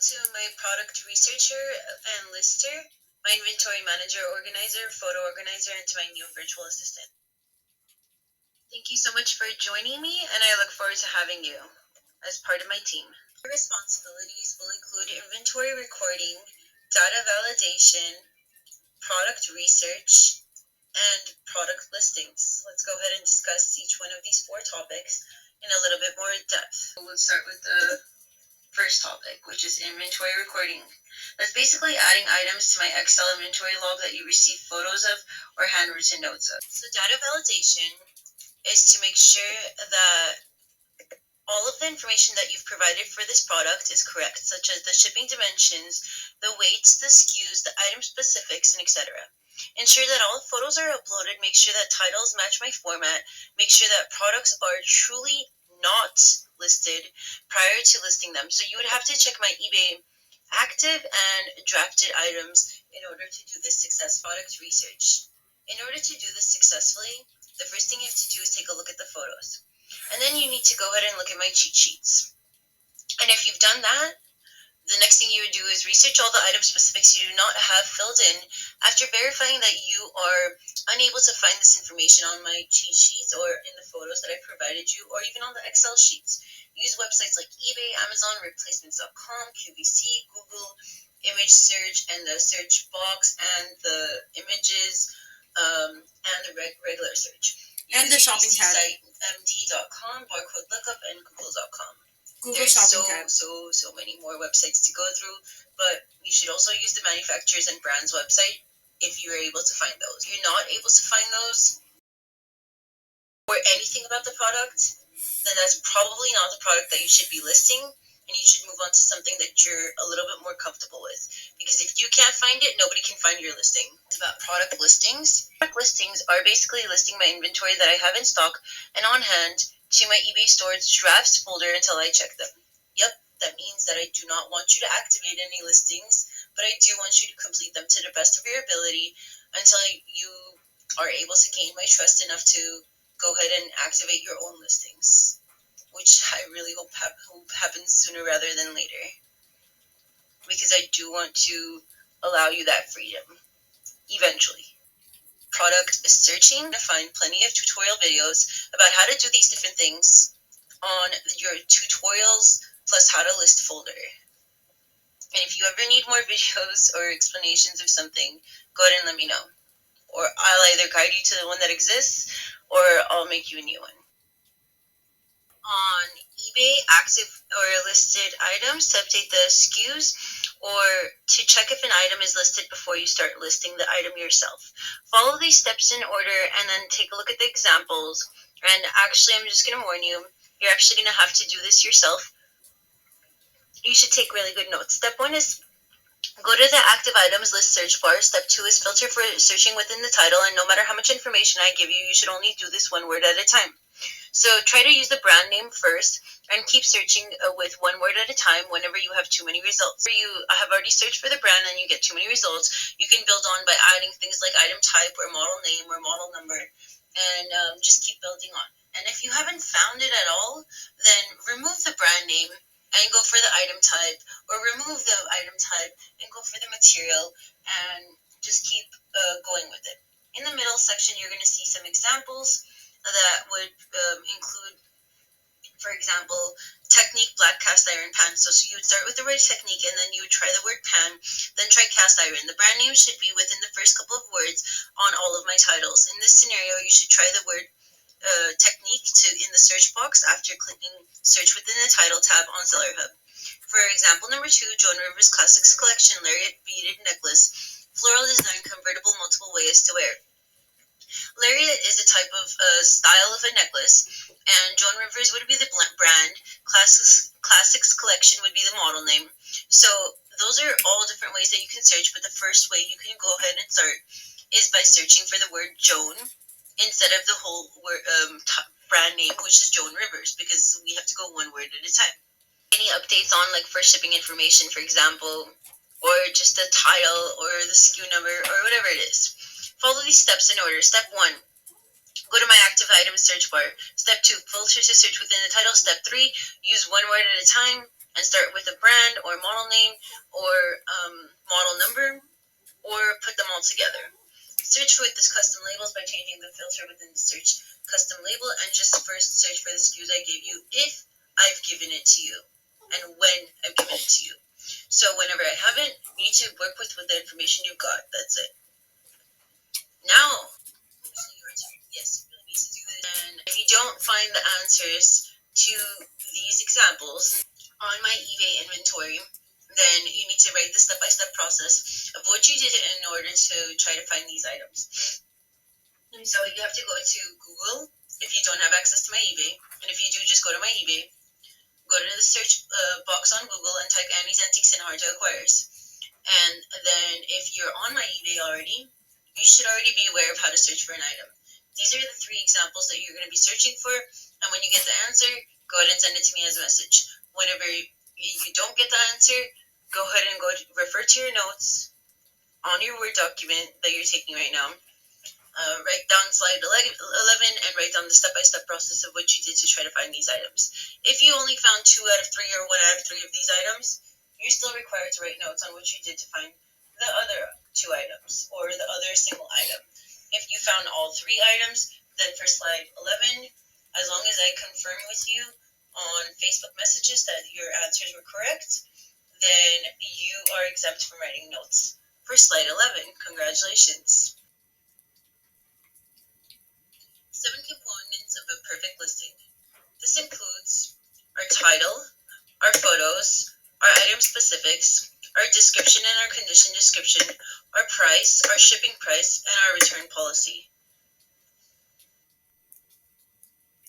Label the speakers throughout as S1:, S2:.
S1: to my product researcher and lister, my inventory manager organizer, photo organizer, and to my new virtual assistant. Thank you so much for joining me, and I look forward to having you as part of my team. My responsibilities will include inventory recording, data validation, product research, and product listings. Let's go ahead and discuss each one of these 4 topics in a little bit more depth. Let's start with the first topic, which is inventory recording. That's basically adding items to my Excel inventory log that you receive photos of or handwritten notes of. So data validation is to make sure that all of the information that you've provided for this product is correct, such as the shipping dimensions, the weights, the SKUs, the item specifics, and etc. Ensure that all photos are uploaded, make sure that titles match my format, make sure that products are truly not listed prior to listing them. So you would have to check my eBay active and drafted items in order to do this product research. In order to do this successfully, the first thing you have to do is take a look at the photos. And then you need to go ahead and look at my cheat sheets. And if you've done that, the next thing you would do is research all the item specifics you do not have filled in. After verifying that you are unable to find this information on my cheat sheets or in the photos that I provided you, or even on the Excel sheets, use websites like eBay, Amazon, replacements.com, QVC, Google, image search, and the search box, and the images, and the regular search.
S2: And the shopping tab.
S1: Site md.com, barcode lookup, and google.com.
S2: There's
S1: so many more websites to go through, but you should also use the manufacturer's and brand's website if you're able to find those. If you're not able to find those or anything about the product, then that's probably not the product that you should be listing, and you should move on to something that you're a little bit more comfortable with. Because if you can't find it, nobody can find your listing. It's about product listings. Product listings are basically listing my inventory that I have in stock and on hand to my eBay storage drafts folder until I check them. Yep, that means that I do not want you to activate any listings, but I do want you to complete them to the best of your ability until you are able to gain my trust enough to go ahead and activate your own listings, which I really hope happens sooner rather than later, because I do want to allow you that freedom eventually. Product searching, to find plenty of tutorial videos about how to do these different things on your tutorials plus how to list folder. And if you ever need more videos or explanations of something, go ahead and let me know. Or I'll either guide you to the one that exists, or I'll make you a new one. On eBay, active or listed items to update the SKUs, or to check if an item is listed before you start listing the item yourself. Follow these steps in order and then take a look at the examples. And actually, I'm just going to warn you, you're actually going to have to do this yourself. You should take really good notes. Step 1 is go to the active items list search bar. Step 2 is filter for searching within the title, and no matter how much information I give you, you should only do this one word at a time. So try to use the brand name first and keep searching with one word at a time whenever you have too many results. If you have already searched for the brand and you get too many results, you can build on by adding things like item type or model name or model number, and just keep building on. And if you haven't found it at all, then remove the brand name and go for the item type, or remove the item type and go for the material, and just keep going with it. In the middle section, you're going to see some examples that would include, for example, technique black cast iron pan. So you would start with the word technique, and then you would try the word pan, then try cast iron. The brand name should be within the first couple of words on all of my titles. In this scenario, you should try the word technique in the search box after clicking search within the title tab on Seller Hub. For example number 2, Joan Rivers Classics Collection Lariat Beaded Necklace, Floral Design Convertible Multiple Ways to Wear. Lariat is a type of style of a necklace, and Joan Rivers would be the brand, Classics Collection would be the model name. So those are all different ways that you can search, but the first way you can go ahead and start is by searching for the word Joan instead of the whole word, brand name, which is Joan Rivers, because we have to go one word at a time. Any updates on like first shipping information, for example, or just the title or the SKU number or whatever it is. Follow these steps in order. Step 1, go to my active items search bar. Step 2, filter to search within the title. Step 3, use one word at a time. and start with a brand or model name or model number, or put them all together. Search with this custom labels by changing the filter within the search custom label, and just first search for the SKUs I gave you if I've given it to you and when I've given it to you. So whenever I haven't, you need to work with the information you've got. That's it. Now, your turn. Yes, you really need to do this. And if you don't find the answers to these examples on my eBay inventory, then you need to write the step-by-step process of what you did in order to try to find these items. So you have to go to Google if you don't have access to my eBay, and if you do, just go to my eBay. Go to the search box on Google and type Annie's Antiques and Hard to Acquires. And then if you're on my eBay already, you should already be aware of how to search for an item. These are the 3 examples that you're going to be searching for, and when you get the answer, go ahead and send it to me as a message. Whenever you don't get the answer, go ahead and refer to your notes on your Word document that you're taking right now. Write down slide 11 and write down the step-by-step process of what you did to try to find these items. If you only found 2 out of 3 or 1 out of 3 of these items, you're still required to write notes on what you did to find the other 2 items or the other single item. If you found all 3 items, then for slide 11, as long as I confirm with you on Facebook messages that your answers were correct, then you are exempt from writing notes. For slide 11, congratulations. 7 components of a perfect listing. This includes our title, our photos, our item specifics, our description and our condition description, our price, our shipping price, and our return policy.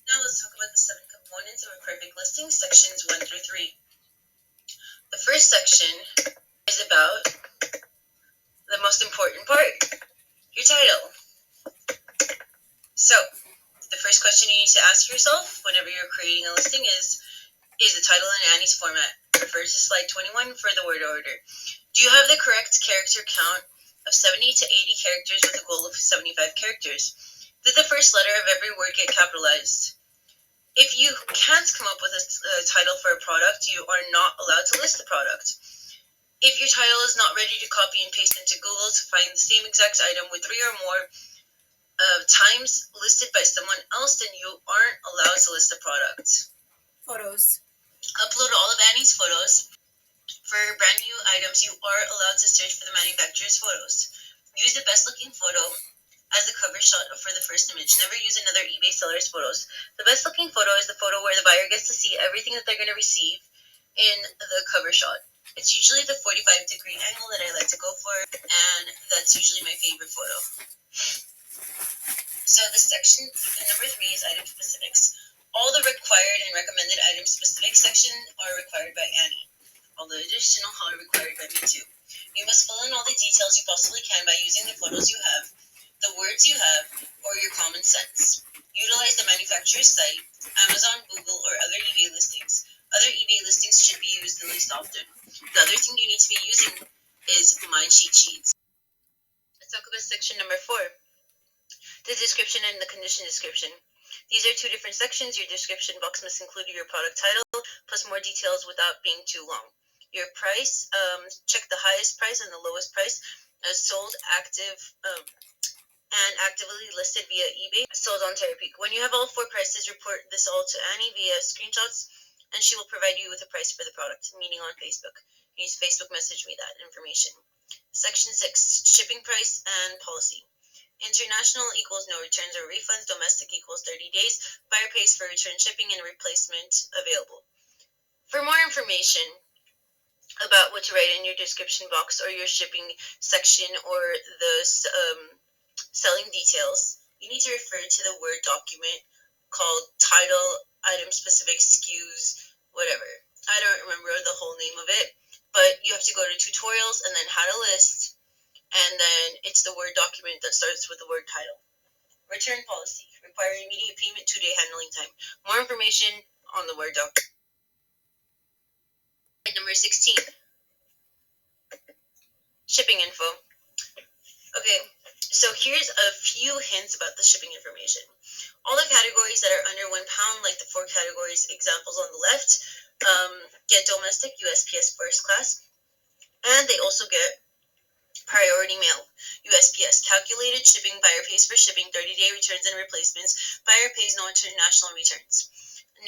S1: Now let's talk about the 7 components of a perfect listing, sections 1 through 3. The first section is about the most important part, your title. So, the first question you need to ask yourself whenever you're creating a listing is the title in Annie's format? Refer to slide 21 for the word order. Do you have the correct character count of 70 to 80 characters with a goal of 75 characters? Did the first letter of every word get capitalized? If you can't come up with a title for a product, you are not allowed to list the product. If your title is not ready to copy and paste into Google to find the same exact item with 3 or more times listed by someone else, then you aren't allowed to list the product.
S2: Photos.
S1: Upload all of Annie's photos. For brand new items, you are allowed to search for the manufacturer's photos. Use the best looking photo as the cover shot for the first image. Never use another eBay seller's photos. The best looking photo is the photo where the buyer gets to see everything that they're going to receive in the cover shot. It's usually the 45-degree angle that I like to go for, and that's usually my favorite photo. So the section number 3 is item specifics. All the required and recommended item specifics section are required by Annie. All the additional are required by me too. You must fill in all the details you possibly can by using the photos you have, the words you have, or your common sense. Utilize the manufacturer's site, Amazon, Google, or other eBay listings. Other eBay listings should be used the least often. The other thing you need to be using is my cheat sheets. Let's talk about section number 4. The description and the condition description. These are 2 different sections. Your description box must include your product title, plus more details without being too long. Your price, check the highest price and the lowest price as sold, active, and actively listed via eBay, sold on Terapeak. When you have all 4 prices, report this all to Annie via screenshots, and she will provide you with a price for the product, meaning on Facebook. You need to Facebook message me that information. Section 6, shipping price and policy. International equals no returns or refunds. Domestic equals 30 days. Buyer pays for return shipping and replacement available. For more information about what to write in your description box or your shipping section or the selling details, you need to refer to the Word document called title, item specific, SKUs, whatever. I don't remember the whole name of it, but you have to go to tutorials and then how to list, and then it's the Word document that starts with the word title. Return policy. Require immediate payment, 2-day handling time. More information on the Word document. Number 16. Shipping info. Okay, so here's a few hints about the shipping information. All the categories that are under £1, like the 4 categories examples on the left, get domestic USPS first class, and they also get priority mail USPS. Calculated shipping, buyer pays for shipping, 30-day returns and replacements. Buyer pays no international returns.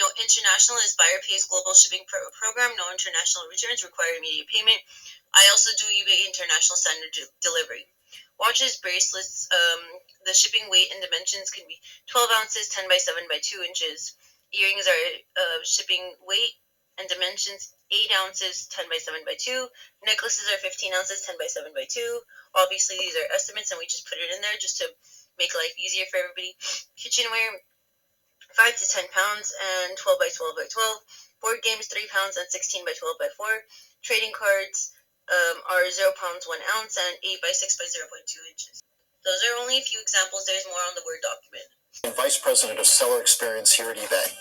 S1: No international is buyer pays global shipping program. No international returns require immediate payment. I also do eBay international standard delivery. Watches, bracelets, the shipping weight and dimensions can be 12 ounces, 10 by 7 by 2 inches. Earrings are shipping weight and dimensions 8 ounces, 10 by 7 by 2. Necklaces are 15 ounces, 10 by 7 by 2. Obviously, these are estimates, and we just put it in there just to make life easier for everybody. Kitchenware, 5 to 10 pounds and 12 by 12 by 12. Board games, 3 pounds and 16 by 12 by 4. Trading cards are 0 pounds 1 ounce and 8 by 6 by 0.2 inches. Those are only a few examples. There's more on the Word document.
S3: I'm Vice President of Seller Experience here at eBay.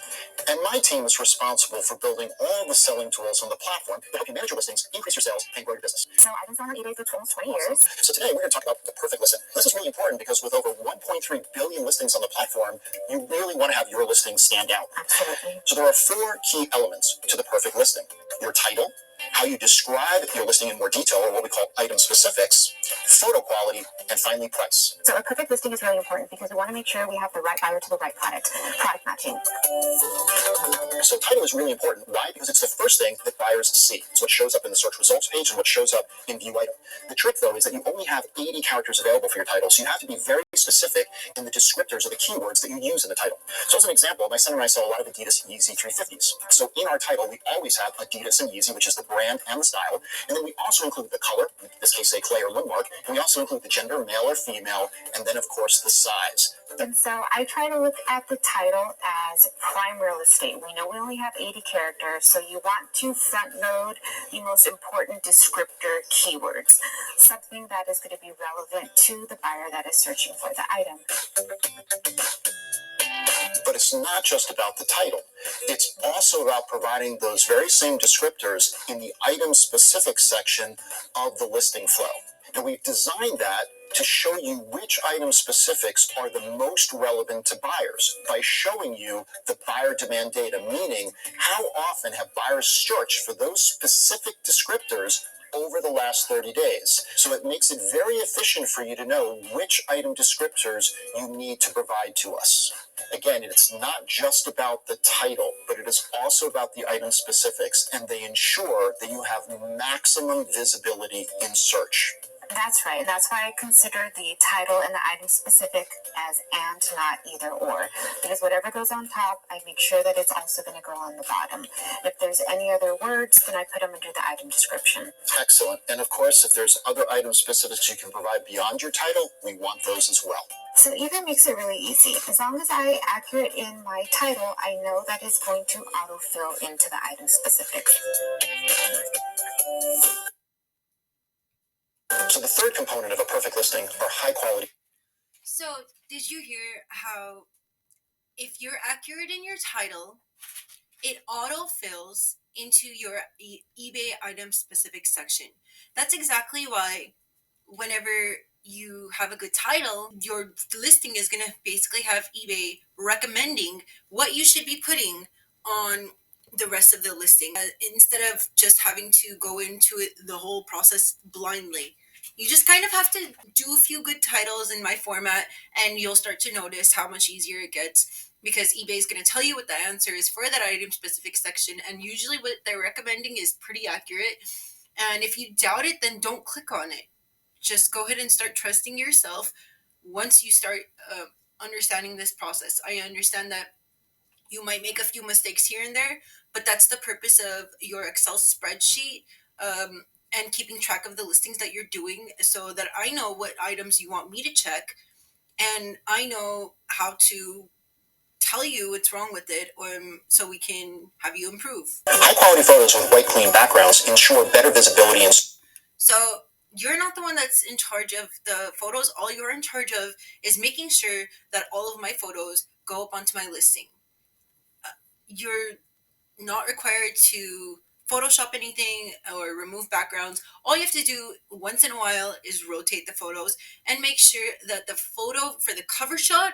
S3: And my team is responsible for building all the selling tools on the platform to help you manage your listings, increase your sales, and grow your business.
S2: So I've been selling on eBay for almost 20 years.
S3: So today we're going to talk about the perfect listing. This is really important because with over 1.3 billion listings on the platform, you really want to have your listing stand out.
S2: Absolutely.
S3: So there are 4 key elements to the perfect listing: your title, how you describe your listing in more detail, or what we call item specifics, photo quality, and finally price.
S2: So a perfect listing is really important because we want to make sure we have the right buyer to the right product matching.
S3: So title is really important. Why? Because it's the first thing that buyers see. It's what shows up in the search results page and what shows up in view item. The trick, though, is that you only have 80 characters available for your title, so you have to be very specific in the descriptors or the keywords that you use in the title. So as an example, my son and I sell a lot of Adidas Yeezy 350s. So in our title, we always have Adidas and Yeezy, which is the brand and the style. And then we also include the color, in this case, say clay or Lundmark. And we also include the gender, male or female, and then, of course, the size.
S2: And so I try to look at the title as prime real estate. We know we only have 80 characters, so you want to front load the most important descriptor keywords, something that is going to be relevant to the buyer that is searching for the item.
S3: But it's not just about the title. It's also about providing those very same descriptors in the item specific section of the listing flow. And we've designed that to show you which item specifics are the most relevant to buyers by showing you the buyer demand data, meaning how often have buyers searched for those specific descriptors over the last 30 days. So it makes it very efficient for you to know which item descriptors you need to provide to us. Again, it's not just about the title, but it is also about the item specifics, and they ensure that you have maximum visibility in search.
S2: That's right. That's why I consider the title and the item specific as and, not either or. Because whatever goes on top, I make sure that it's also going to go on the bottom. If there's any other words, then I put them under the item description.
S3: Excellent. And of course, if there's other item specifics you can provide beyond your title, we want those as well.
S2: So eBay makes it really easy. As long as I accurate in my title, I know that it's going to autofill into the item specifics.
S3: So the third component of a perfect listing are high quality.
S4: So did you hear how if you're accurate in your title, it autofills into your eBay item specific section? That's exactly why whenever you have a good title, your listing is going to basically have eBay recommending what you should be putting on the rest of the listing instead of just having to go into it the whole process blindly. You just kind of have to do a few good titles in my format, and you'll start to notice how much easier it gets, because eBay is going to tell you what the answer is for that item specific section, and usually what they're recommending is pretty accurate. And if you doubt it, then don't click on it. Just go ahead and start trusting yourself once you start understanding this process. I understand that you might make a few mistakes here and there, but that's the purpose of your Excel spreadsheet, and keeping track of the listings that you're doing, so that I know what items you want me to check, and I know how to tell you what's wrong with it, so we can have you improve.
S3: High quality photos with white clean backgrounds ensure better visibility and
S4: So you're not the one that's in charge of the photos. All you're in charge of is making sure that all of my photos go up onto my listing. You're not required to Photoshop anything or remove backgrounds. All you have to do once in a while is rotate the photos and make sure that the photo for the cover shot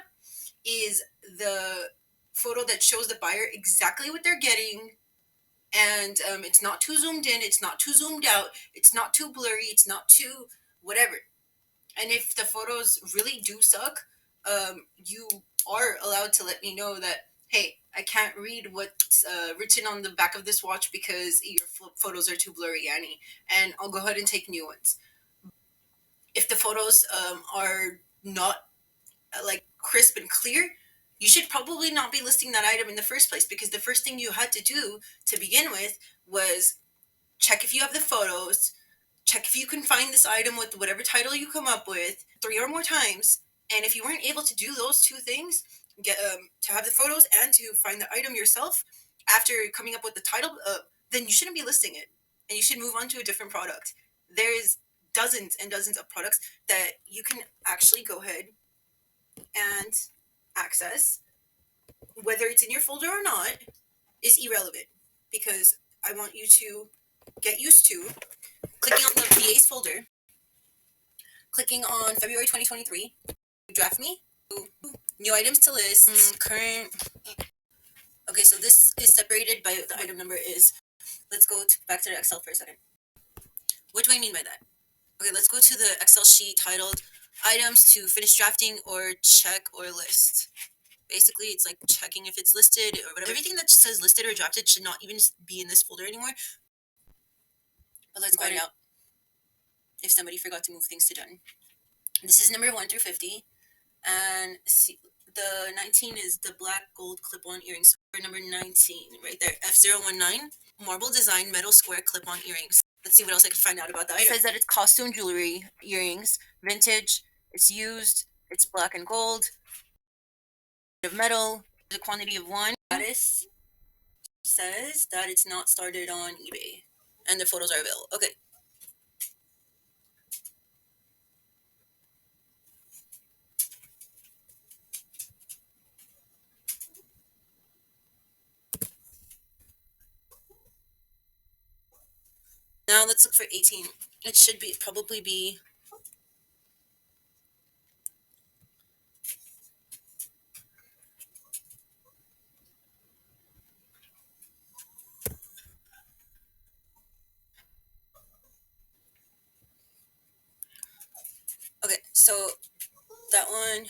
S4: is the photo that shows the buyer exactly what they're getting and it's not too zoomed in, it's not too zoomed out, it's not too blurry, it's not too whatever. And if the photos really do suck, you are allowed to let me know that, hey, I can't read what's written on the back of this watch because your photos are too blurry, Annie, and I'll go ahead and take new ones. If the photos are not like crisp and clear, you should probably not be listing that item in the first place, because the first thing you had to do to begin with was check if you have the photos, check if you can find this item with whatever title you come up with 3 or more times. And if you weren't able to do those two things, get to have the photos and to find the item yourself after coming up with the title, then you shouldn't be listing it, and you should move on to a different product. There's dozens and dozens of products that you can actually go ahead and access. Whether it's in your folder or not is irrelevant, because I want you to get used to clicking on the VAs folder, clicking on February 2023, draft me, new items to list, current. Okay, so this is separated by the item number is, let's go back to the Excel for a second. What do I mean by that? Okay, let's go to the Excel sheet titled items to finish drafting or check or list. Basically, it's like checking if it's listed or whatever. Everything that says listed or drafted should not even be in this folder anymore. But let's find out if somebody forgot to move things to done. This is number 1 through 50. And see, the 19 is the black gold clip-on earrings. Number 19, right there, F019, marble design metal square clip-on earrings. Let's see what else I can find out about that item. It says that it's costume jewelry earrings, vintage, it's used, it's black and gold, of metal, the quantity of 1. Status says that it's not started on eBay, and the photos are available. Okay. Now let's look for 18. It should probably be. Okay, so that one